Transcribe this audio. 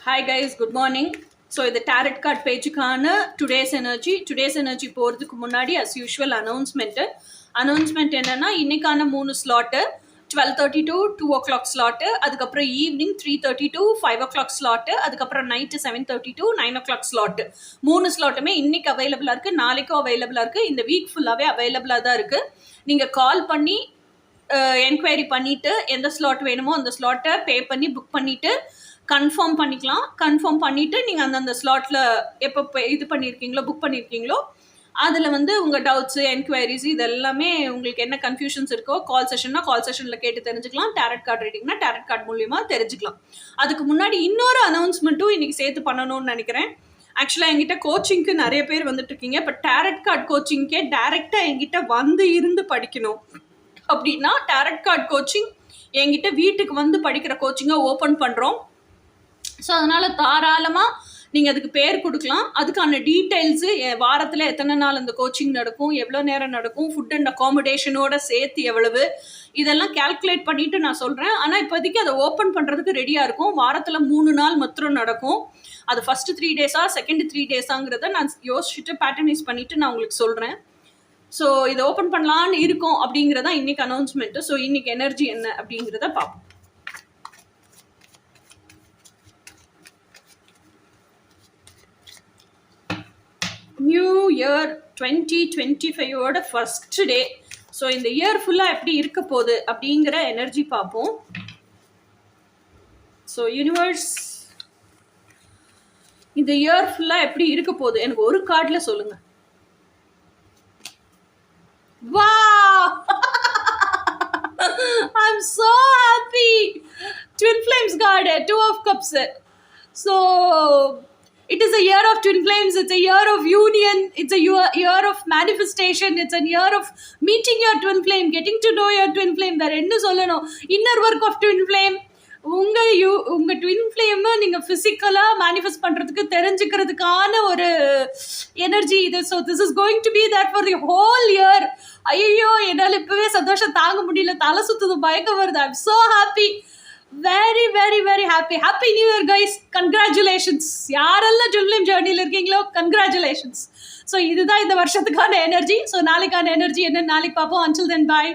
Hi guys, good morning. So இந்த tarot card பேஜுக்கான today's energy போகிறதுக்கு முன்னாடி as usual announcement என்னன்னா இன்னைக்கான 3 ஸ்லாட்டு 12:30 to 2 o'clock ஸ்லாட்டு, அதுக்கப்புறம் ஈவினிங் 3:30 to 5 o'clock ஸ்லாட்டு, அதுக்கப்புறம் நைட்டு 7:30 to 9 o'clock ஸ்லாட்டு. 3 ஸ்லாட்டுமே இன்னைக்கு அவைலபிளாக இருக்குது, நாளைக்கும் அவைலபிளாக இருக்குது, இந்த வீக் ஃபுல்லாகவே அவைலபிளாக தான் இருக்குது. நீங்கள் கால் பண்ணி என்கொயரி பண்ணிவிட்டு எந்த ஸ்லாட் வேணுமோ அந்த ஸ்லாட்டை பே பண்ணி புக் பண்ணிவிட்டு கன்ஃபார்ம் பண்ணிக்கலாம். கன்ஃபார்ம் பண்ணிவிட்டு நீங்கள் அந்தந்த ஸ்லாட்டில் எப்போ இது பண்ணியிருக்கீங்களோ புக் பண்ணியிருக்கீங்களோ அதில் வந்து உங்கள் டவுட்ஸு என்கொயரிஸ் இது எல்லாமே உங்களுக்கு என்ன கன்ஃபியூஷன்ஸ் இருக்கோ கால் செஷனில் கேட்டு தெரிஞ்சுக்கலாம். டேரட் கார்டு ரீடிங்னா டேரட் கார்டு மூலியமாக தெரிஞ்சுக்கலாம். அதுக்கு முன்னாடி இன்னொரு அனௌன்ஸ்மெண்ட்டும் இன்றைக்கி சேர்த்து பண்ணணும்னு நினைக்கிறேன். ஆக்சுவலாக என்கிட்ட கோச்சிங்க்கு நிறைய பேர் வந்துட்டு இருக்கீங்க. இப்போ டேரட் கார்டு கோச்சிங்க்கே டைரெக்டாக என்கிட்ட வந்து இருந்து படிக்கணும் அப்படின்னா டேரட் கார்டு கோச்சிங் என்கிட்ட வீட்டுக்கு வந்து படிக்கிற கோச்சிங்கை ஓப்பன் பண்ணுறோம். ஸோ அதனால் தாராளமாக நீங்கள் அதுக்கு பேர் கொடுக்கலாம். அதுக்கான டீட்டெயில்ஸு வாரத்தில் எத்தனை நாள் அந்த கோச்சிங் நடக்கும், எவ்வளோ நேரம் நடக்கும், ஃபுட் அண்ட் அகாமடேஷனோட சேர்த்து எவ்வளவு, இதெல்லாம் கேல்குலேட் பண்ணிவிட்டு நான் சொல்கிறேன். ஆனால் இப்போதைக்கு அதை ஓப்பன் பண்ணுறதுக்கு ரெடியாக இருக்கும். வாரத்தில் 3 நாள் மாத்திரம் நடக்கும். அது ஃபஸ்ட்டு 3 டேஸா செகண்ட் 3 டேஸாங்கிறத நான் யோசிச்சுட்டு பேட்டர்னைஸ் பண்ணிவிட்டு நான் உங்களுக்கு சொல்கிறேன். ஸோ இதை ஓப்பன் பண்ணலான்னு இருக்கோம் அப்படிங்கிறதான் இன்றைக்கி அனௌன்ஸ்மெண்ட்டு. ஸோ இன்றைக்கி எனர்ஜி என்ன அப்படிங்கிறத பார்ப்போம். நியூ இயர் 2025ஓட ஃபர்ஸ்ட் டே. ஸோ இந்த இயர் ஃபுல்லாக எப்படி இருக்க போகுது அப்படிங்கிற எனர்ஜி பார்ப்போம். ஸோ யூனிவர்ஸ் இந்த இயர் ஃபுல்லாக எப்படி இருக்க போகுது எனக்கு ஒரு கார்டில் சொல்லுங்க. Wow! I'm so happy. Twin Flames card, 2 of Cups. So it is a year of Twin Flames. It's a year of union. It's a year of manifestation. It's a year of meeting your Twin Flame, getting to know your Twin Flame. வேற என்ன சொல்லணும்? Inner work of Twin Flame. உங்கள் twin ஃப்ளேமை நீங்கள் ஃபிசிக்கலாக manifest பண்ணுறதுக்கு தெரிஞ்சுக்கிறதுக்கான ஒரு energy இது. So this is going to be that for the whole year. ஐயோ என்னால் இப்போவே சந்தோஷம் தாங்க முடியல, தலை சுற்றுது, பயக்கம் வருது. I am so happy, very very very happy. Happy new year guys, congratulations. யாரெல்லாம் ட்வின் ஃப்ளேம் ஜேர்னியில் இருக்கீங்களோ கங்க்ராச்சுலேஷன்ஸ். ஸோ இதுதான் இந்த வருஷத்துக்கான எனர்ஜி. ஸோ நாளைக்கான எனர்ஜி என்ன நாளைக்கு பார்ப்போம். அன்டில் தென் பாய்.